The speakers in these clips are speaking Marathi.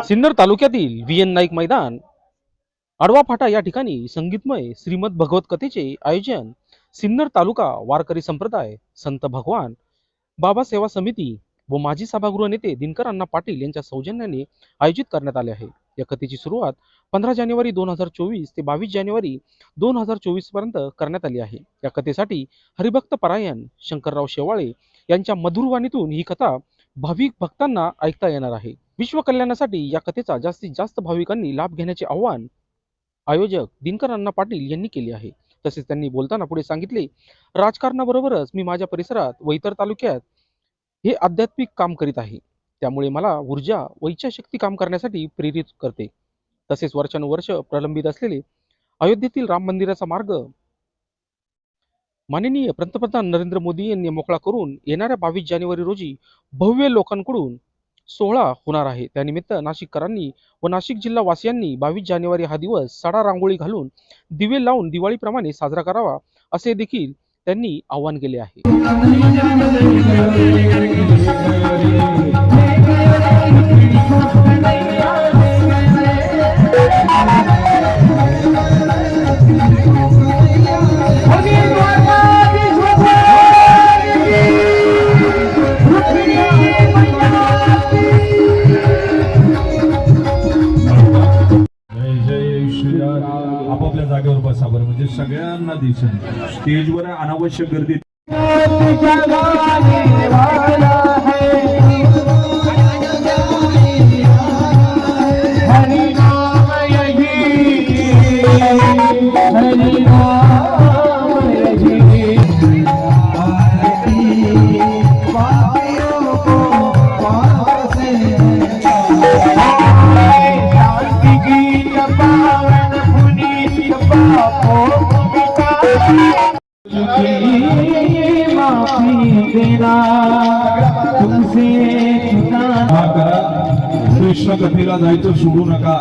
सिन्नर तालुक्यातील व्ही एन नाईक मैदान आडवा फाटा या ठिकाणी संगीतमय श्रीमद भगवत कथेचे आयोजन सिन्नर तालुका वारकरी संप्रदाय संत भगवान बाबा सेवा समिती व माजी सभागृह नेते दिनकर अण्णा पाटील यांच्या सौजन्याने आयोजित करण्यात आले आहे। या कथेची सुरुवात 15 जानेवारी 2024 ते 22 जानेवारी 2024 पर्यंत करण्यात आली आहे। या कथेसाठी हरिभक्त परायण शंकरराव शेवाळे यांच्या मधुरवाणीतून ही कथा भाविक भक्तांना ऐकता येणार आहे। विश्व कल्याणासाठी या कथेचा जास्तीत जास्त भाविकांनी लाभ घेण्याचे आवाहन आयोजक दिनकर अण्णा पाटील यांनी केले आहे। तसेच त्यांनी बोलताना पुढे सांगितले, राजकारणाबरोबरच मी माझ्या परिसरात व इतर तालुक्यात हे आध्यात्मिक काम करीत आहे, त्यामुळे मला ऊर्जा व इच्छाशक्ती काम करण्यासाठी प्रेरित करते। तसेच वर्षानुवर्ष प्रलंबित असलेले अयोध्येतील राम मंदिराचा मार्ग माननीय पंतप्रधान नरेंद्र मोदी यांनी मोकळा करून येणाऱ्या 22 जानेवारी रोजी भव्य लोकांकडून सोहळा होणार आहे। त्यानिमित्त नाशिककरांनी व नाशिक जिल्हा वासियांनी 22 जानेवारी हा दिवस सडा रांगोळी घालून दिवे लावून दिवाळीप्रमाणे साजरा करावा असे देखील त्यांनी आवाहन केले आहे। आपापल्या जागेवर बसा बरं, म्हणजे सगळ्यांना दिसेल। स्टेजवर अनावश्यक गर्दी कृष्ण कथेला जायचं सोडू नका।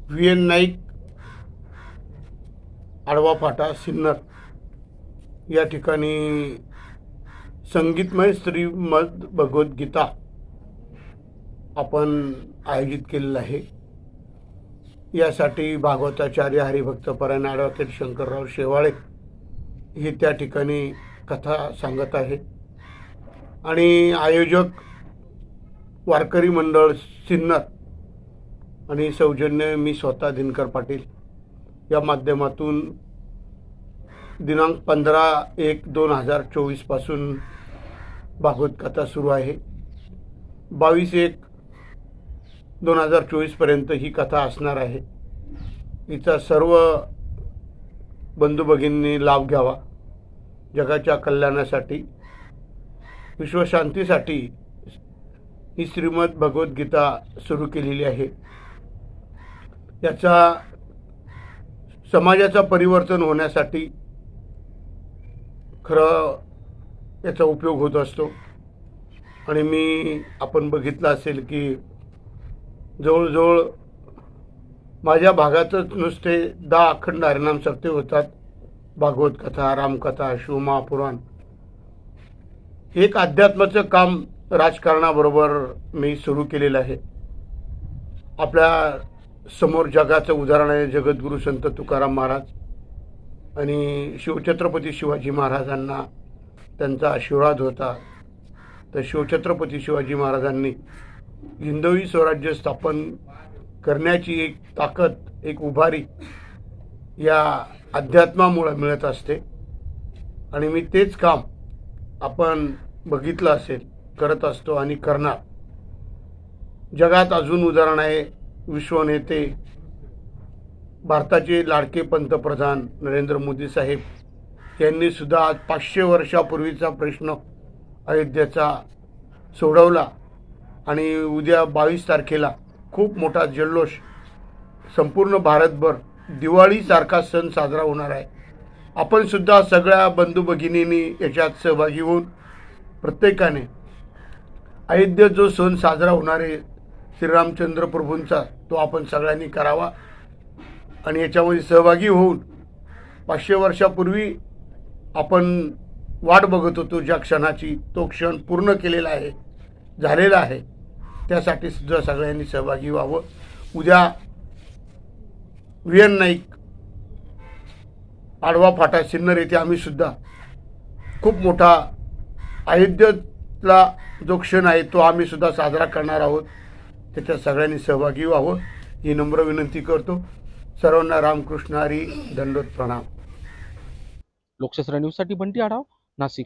व्ही एन नाईक आडवा फाटा सिन्नर या ठिकाणी संगीतमय श्रीमद भगवद्गीता आपण आयोजित केलेलं आहे। यासाठी भागवताचार्य हरिभक्त परायण ॲडव्होकेट शंकरराव शेवाळे हे त्या ठिकाणी कथा सांगत आहे आणि आयोजक वारकरी मंडळ सिन्नर आणि सौजन्य मी स्वतः दिनकर पाटील या माध्यमातून दिनांक 15/1/2024 पासून भागवत कथा सुरू आहे. 22/1/2024 पर्यंत ही कथा असणार आहे. हिचा सर्व बंधू भगिनींनी लाभ घ्यावा. जगाच्या कल्याणासाठी, विश्वशांतीसाठी ही श्रीमद भगवद्गीता सुरू केलेली आहे. याचा समाजाचा परिवर्तन होण्यासाठी खरं याचा उपयोग होत असतो. आणि आपण बघितलं असेल की जवळजवळ माझ्या भागातच नुसते 10 अखंड हरिनाम सप्ते होतात. भागवत कथा, रामकथा, शिवमहापुराण. हे एक अध्यात्माचं काम राजकारणाबरोबर मी सुरू केलेलं आहे. आपल्या समोर जगाचं उदाहरण आहे जगद्गुरू संत तुकाराम महाराज आणि शिवछत्रपती शिवाजी महाराजांना त्यांचा आशीर्वाद होता. तर शिवछत्रपती शिवाजी महाराजांनी हिंदवी स्वराज्य स्थापन करण्याची एक ताकद, एक उभारी या अध्यात्मामुळे मिळत असते. आणि मी तेच काम आपण बघितलं असेल करत असतो आणि करणार. जगात अजून उदाहरण आहे विश्वनेते भारताचे लाडके पंतप्रधान नरेंद्र मोदी साहेब यांनी सुद्धा आज 500 वर्षापूर्वीचा प्रश्न अयोध्येचा सोडवला. आणि उद्या 22 तारखेला खूप मोठा जल्लोष संपूर्ण भारतभर दिवाळीसारखा सण साजरा होणार आहे. आपण सुद्धा सगळ्या बंधू भगिनींनी याच्यात सहभागी होऊन प्रत्येकाने अयोध्येत जो सण साजरा होणार आहे श्रीरामचंद्र प्रभूंचा, तो आपण सगळ्यांनी करावा. आणि याच्यामध्ये सहभागी होऊन 500 वर्षापूर्वी आपण वाट बघत होतो ज्या क्षणाची, तो क्षण पूर्ण केलेला आहे, झालेला आहे. त्यासाठी सुद्धा सगळ्यांनी सहभागी व्हावं. उद्या VN नाईक आडवा फाटा सिन्नर येथे आम्ही सुद्धा खूप मोठा अयोध्येतला जो क्षण आहे तो आम्ही सुद्धा साजरा करणार आहोत. त्याच्यात सगळ्यांनी सहभागी व्हावं ही नम्र विनंती करतो. सर्वांना रामकृष्ण हरी, दंडोत प्रणाम. लोकशास्त्र न्यूजसाठी बंटी आढाव, नाशिक.